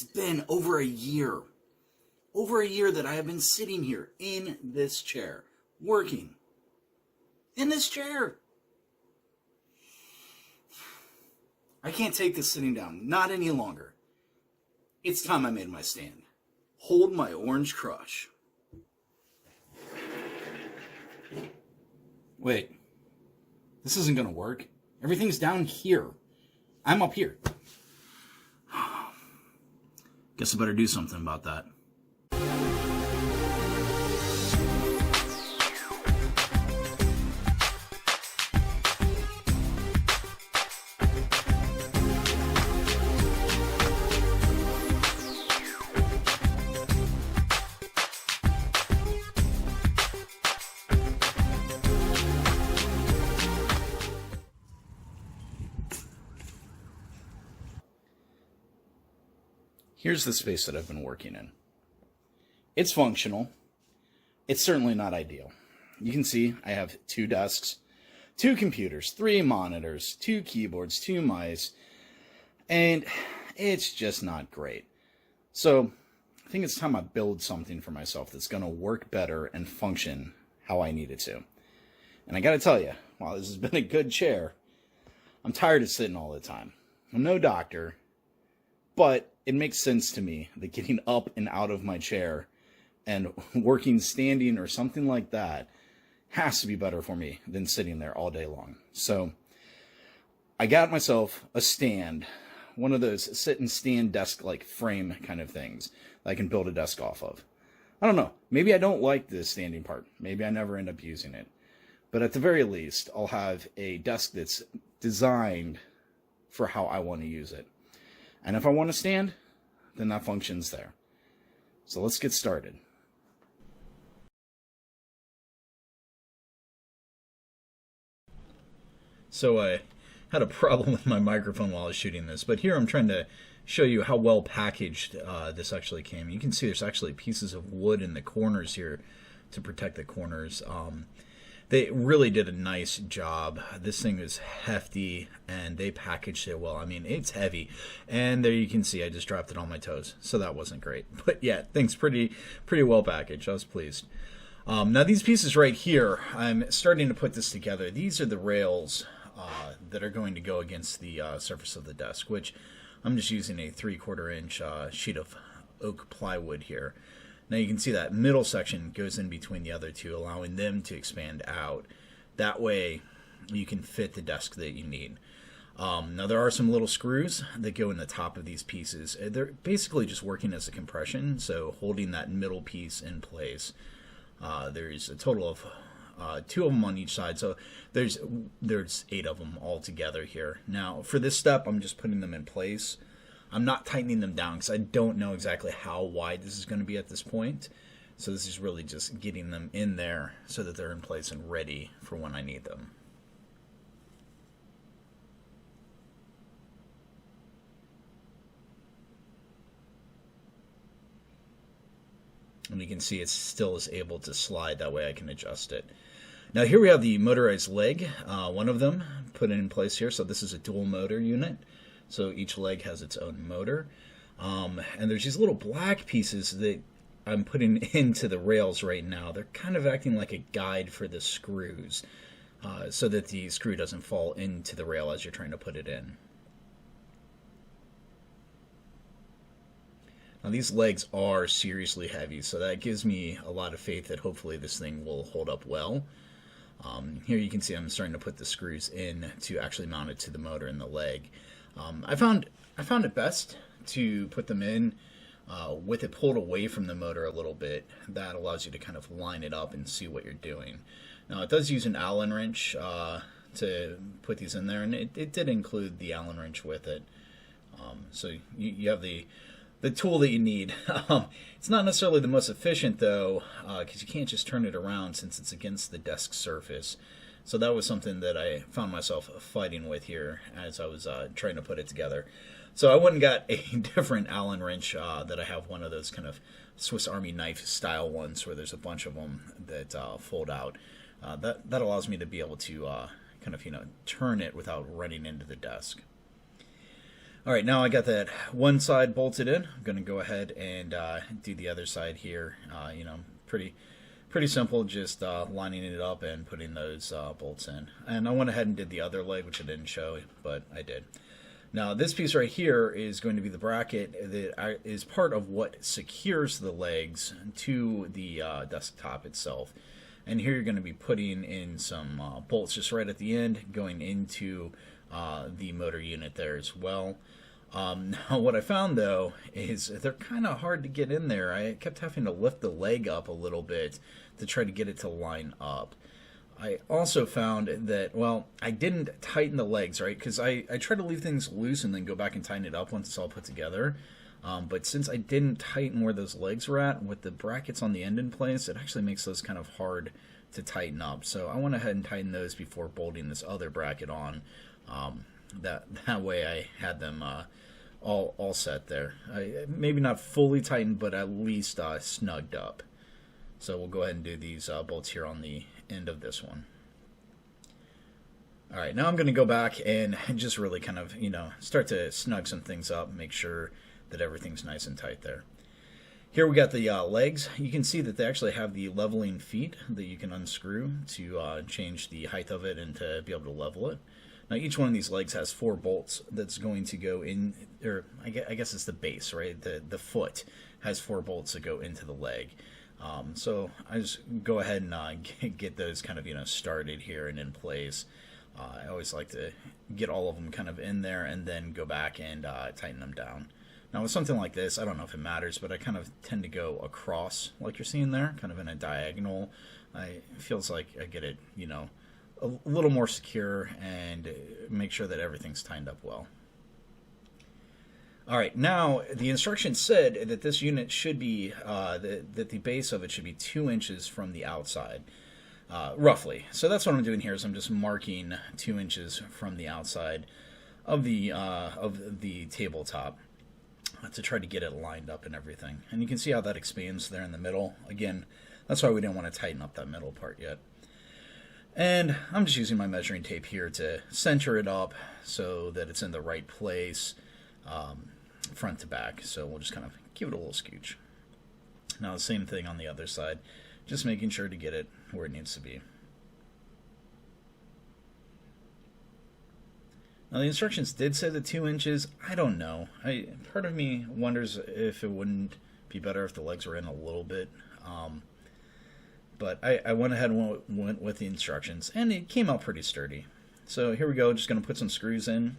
It's been over a year. Over a year that I have been sitting here in this chair, working. In this chair. I can't take this sitting down. Not any longer. It's time I made my stand. Hold my orange crush. Wait. This isn't going to work. Everything's down here. I'm up here. Guess I better do something about that. Here's the space that I've been working in. It's functional. It's certainly not ideal. You can see I have 2 desks, 2 computers, 3 monitors, 2 keyboards, 2 mice, and it's just not great. So I think it's time I build something for myself that's going to work better and function how I need it to. And I got to tell you, while this has been a good chair, I'm tired of sitting all the time. I'm no doctor, but it makes sense to me that getting up and out of my chair and working standing or something like that has to be better for me than sitting there all day long. So I got myself a stand, one of those sit and stand desk like frame kind of things that I can build a desk off of. I don't know. Maybe I don't like the standing part. Maybe I never end up using it. But at the very least, I'll have a desk that's designed for how I want to use it. And if I want to stand, then that function's there. So let's get started. So I had a problem with my microphone while I was shooting this, but here I'm trying to show you how well packaged this actually came. You can see there's actually pieces of wood in the corners here to protect the corners. They really did a nice job. This thing is hefty, and they packaged it well. I mean, it's heavy. And there you can see I just dropped it on my toes, so that wasn't great. But yeah, things pretty well packaged. I was pleased. Now these pieces right here, I'm starting to put this together. These are the rails that are going to go against the surface of the desk, which I'm just using a 3/4 inch sheet of oak plywood here. Now you can see that middle section goes in between the other two, allowing them to expand out. That way you can fit the desk that you need. Now there are some little screws that go in the top of these pieces. They're basically just working as a compression, so holding that middle piece in place. There's a total of 2 of them on each side, so there's 8 of them all together here. Now for this step, I'm just putting them in place. I'm not tightening them down because I don't know exactly how wide this is going to be at this point. So this is really just getting them in there so that they're in place and ready for when I need them. And you can see it still is able to slide, that way I can adjust it. Now here we have the motorized leg, one of them put in place here. So this is a dual motor unit. So each leg has its own motor. And there's these little black pieces that I'm putting into the rails right now. They're kind of acting like a guide for the screws, so that the screw doesn't fall into the rail as you're trying to put it in. Now these legs are seriously heavy, so that gives me a lot of faith that hopefully this thing will hold up well. Here you can see I'm starting to put the screws in to actually mount it to the motor in the leg. I found it best to put them in with it pulled away from the motor a little bit. That allows you to kind of line it up and see what you're doing. Now it does use an Allen wrench to put these in there, and it did include the Allen wrench with it. So you have the tool that you need. It's not necessarily the most efficient though, because you can't just turn it around since it's against the desk surface. So that was something that I found myself fighting with here as I was trying to put it together. So I went and got a different Allen wrench that I have, one of those kind of Swiss Army knife style ones where there's a bunch of them that fold out. That allows me to be able to kind of, turn it without running into the desk. All right, now I got that one side bolted in. I'm going to go ahead and do the other side here. You know, pretty simple, just lining it up and putting those bolts in. And I went ahead and did the other leg, which I didn't show, but I did. Now this piece right here is going to be the bracket that is part of what secures the legs to the desktop itself. And here you're going to be putting in some bolts just right at the end, going into the motor unit there as well. Now what I found though is they're kind of hard to get in there. I kept having to lift the leg up a little bit to try to get it to line up. I also found that, well, I didn't tighten the legs, right? Because I try to leave things loose and then go back and tighten it up once it's all put together. But since I didn't tighten where those legs were at, with the brackets on the end in place, it actually makes those kind of hard to tighten up. So I went ahead and tightened those before bolting this other bracket on. That way I had them all set there. Maybe not fully tightened, but at least snugged up. So we'll go ahead and do these bolts here on the end of this one. All right, now I'm going to go back and just really kind of, you know, start to snug some things up, make sure that everything's nice and tight there. Here we got the legs. You can see that they actually have the leveling feet that you can unscrew to change the height of it and to be able to level it. Now each one of these legs has 4 bolts that's going to go in, or I guess it's the base, right? The foot has 4 bolts that go into the leg. So I just go ahead and get those kind of, you know, started here and in place. I always like to get all of them kind of in there and then go back and tighten them down. Now with something like this, I don't know if it matters, but I kind of tend to go across like you're seeing there, kind of in a diagonal. It feels like I get it, you know, a little more secure and make sure that everything's tightened up well. All right, now the instructions said that this unit should be, that the base of it should be 2 inches from the outside, roughly. So that's what I'm doing here is I'm just marking 2 inches from the outside of the tabletop to try to get it lined up and everything. And you can see how that expands there in the middle. Again, that's why we didn't want to tighten up that middle part yet. And I'm just using my measuring tape here to center it up so that it's in the right place. Front to back, so we'll just kind of give it a little scooch. Now the same thing on the other side, just making sure to get it where it needs to be. Now the instructions did say the 2 inches. I don't know. Part of me wonders if it wouldn't be better if the legs were in a little bit. But I went ahead and went with the instructions, and it came out pretty sturdy. So here we go, just going to put some screws in.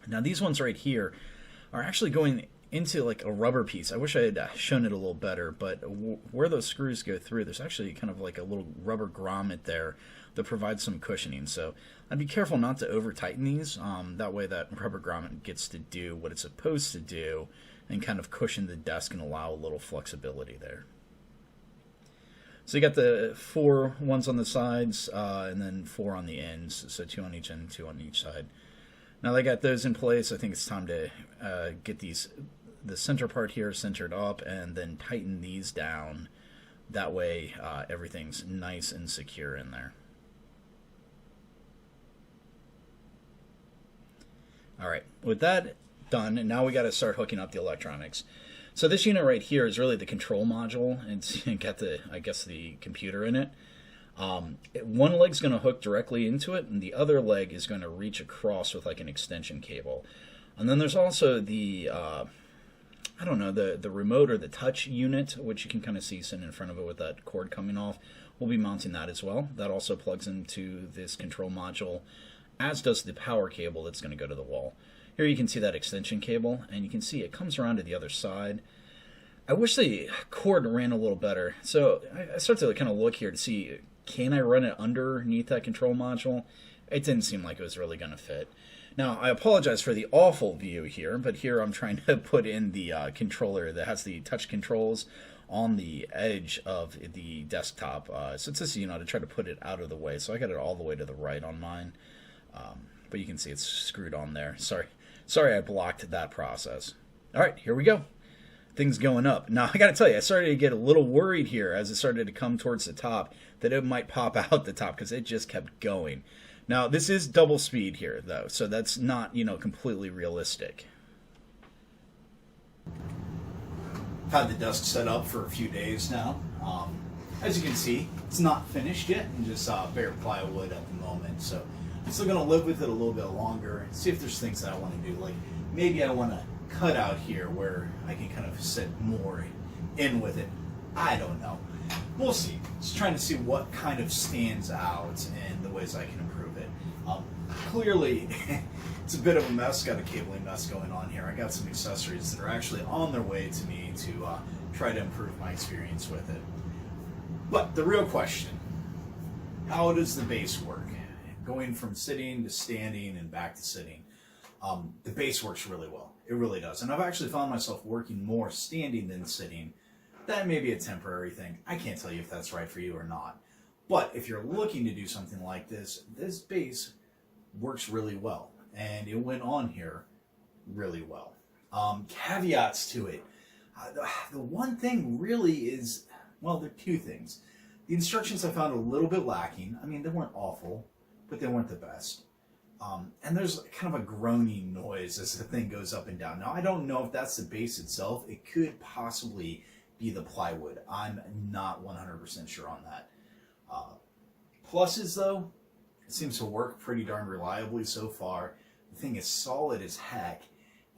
Now these ones right here are actually going into like a rubber piece. I wish I had shown it a little better, but where those screws go through, there's actually kind of like a little rubber grommet there that provides some cushioning. So I'd be careful not to over tighten these. That way that rubber grommet gets to do what it's supposed to do and kind of cushion the desk and allow a little flexibility there. So you got the 4 ones on the sides and then 4 on the ends, so 2 on each end, 2 on each side. Now that I got those in place, I think it's time to get the center part here centered up and then tighten these down. That way everything's nice and secure in there. All right, with that done, and now we got to start hooking up the electronics. So this unit right here is really the control module, and it's got the computer in it. One leg's going to hook directly into it, and the other leg is going to reach across with like an extension cable. And then there's also the, I don't know, the remote or the touch unit, which you can kind of see sitting in front of it with that cord coming off. We'll be mounting that as well. That also plugs into this control module, as does the power cable that's going to go to the wall. Here you can see that extension cable, and you can see it comes around to the other side. I wish the cord ran a little better. So I started to kind of look here to see, can I run it underneath that control module? It didn't seem like it was really going to fit. Now, I apologize for the awful view here, but here I'm trying to put in the controller that has the touch controls on the edge of the desktop. So it's just, you know, to try to put it out of the way. So I got it all the way to the right on mine. But you can see it's screwed on there. Sorry I blocked that process. All right, here we go. Things going up. Now, I got to tell you, I started to get a little worried here as it started to come towards the top that it might pop out the top because it just kept going. Now, this is double speed here, though, so that's not, you know, completely realistic. I've had the desk set up for a few days now. As you can see, it's not finished yet, and just bare plywood at the moment. So I'm still gonna live with it a little bit longer and see if there's things that I want to do. Like maybe I want to cut out here where I can kind of sit more in with it. I don't know. We'll see. Just trying to see what kind of stands out and the ways I can improve it. Clearly, it's a bit of a mess. Got a cabling mess going on here. I got some accessories that are actually on their way to me to try to improve my experience with it. But the real question, how does the base work? Going from sitting to standing and back to sitting. The base works really well. It really does. And I've actually found myself working more standing than sitting. That may be a temporary thing. I can't tell you if that's right for you or not. But if you're looking to do something like this, this base works really well. And it went on here really well. Caveats to it. The one thing really is, well, there are two things. The instructions I found a little bit lacking. I mean, they weren't awful, but they weren't the best. And there's kind of a groaning noise as the thing goes up and down. Now, I don't know if that's the base itself. It could possibly be the plywood. I'm not 100% sure on that. Pluses, though, it seems to work pretty darn reliably so far. The thing is solid as heck,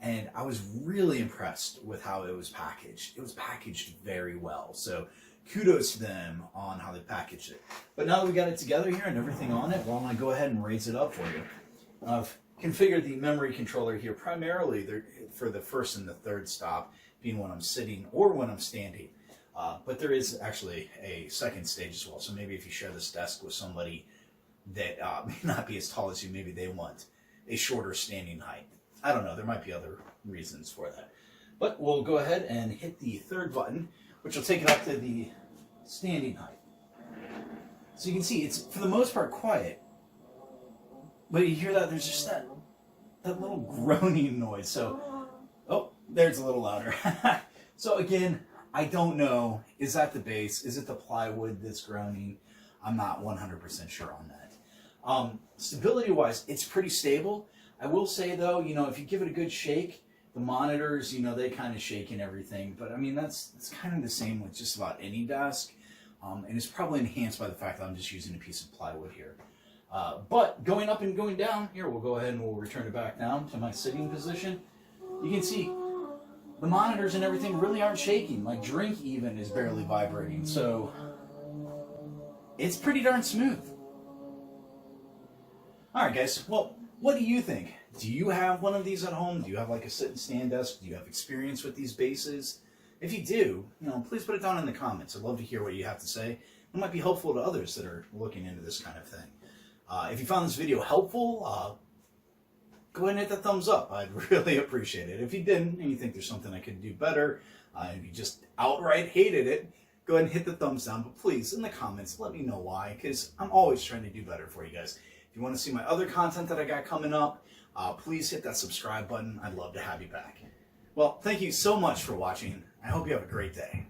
and I was really impressed with how it was packaged. It was packaged very well, so kudos to them on how they packaged it. But now that we got it together here and everything on it, well, I'm going to go ahead and raise it up for you. I've configured the memory controller here primarily for the first and the third stop, being when I'm sitting or when I'm standing. But there is actually a second stage as well. So maybe if you share this desk with somebody that may not be as tall as you, maybe they want a shorter standing height. I don't know. There might be other reasons for that. But we'll go ahead and hit the third button, which will take it up to the standing height. So you can see it's, for the most part, quiet. But you hear that, there's just that little groaning noise. So, oh, there's a little louder. So again, I don't know. Is that the base? Is it the plywood that's groaning? I'm not 100% sure on that. Stability-wise, it's pretty stable. I will say, though, you know, if you give it a good shake, the monitors, you know, they kind of shake and everything. But, I mean, that's kind of the same with just about any desk. And it's probably enhanced by the fact that I'm just using a piece of plywood here. But going up and going down, here, we'll go ahead and we'll return it back down to my sitting position. You can see the monitors and everything really aren't shaking. My drink even is barely vibrating. So it's pretty darn smooth. All right, guys. Well, what do you think? Do you have one of these at home? Do you have like a sit and stand desk? Do you have experience with these bases? If you do, you know, please put it down in the comments. I'd love to hear what you have to say. It might be helpful to others that are looking into this kind of thing. If you found this video helpful, go ahead and hit the thumbs up. I'd really appreciate it. If you didn't and you think there's something I could do better, and you just outright hated it, go ahead and hit the thumbs down. But please, in the comments, let me know why, because I'm always trying to do better for you guys. If you want to see my other content that I got coming up, please hit that subscribe button. I'd love to have you back. Well, thank you so much for watching. I hope you have a great day.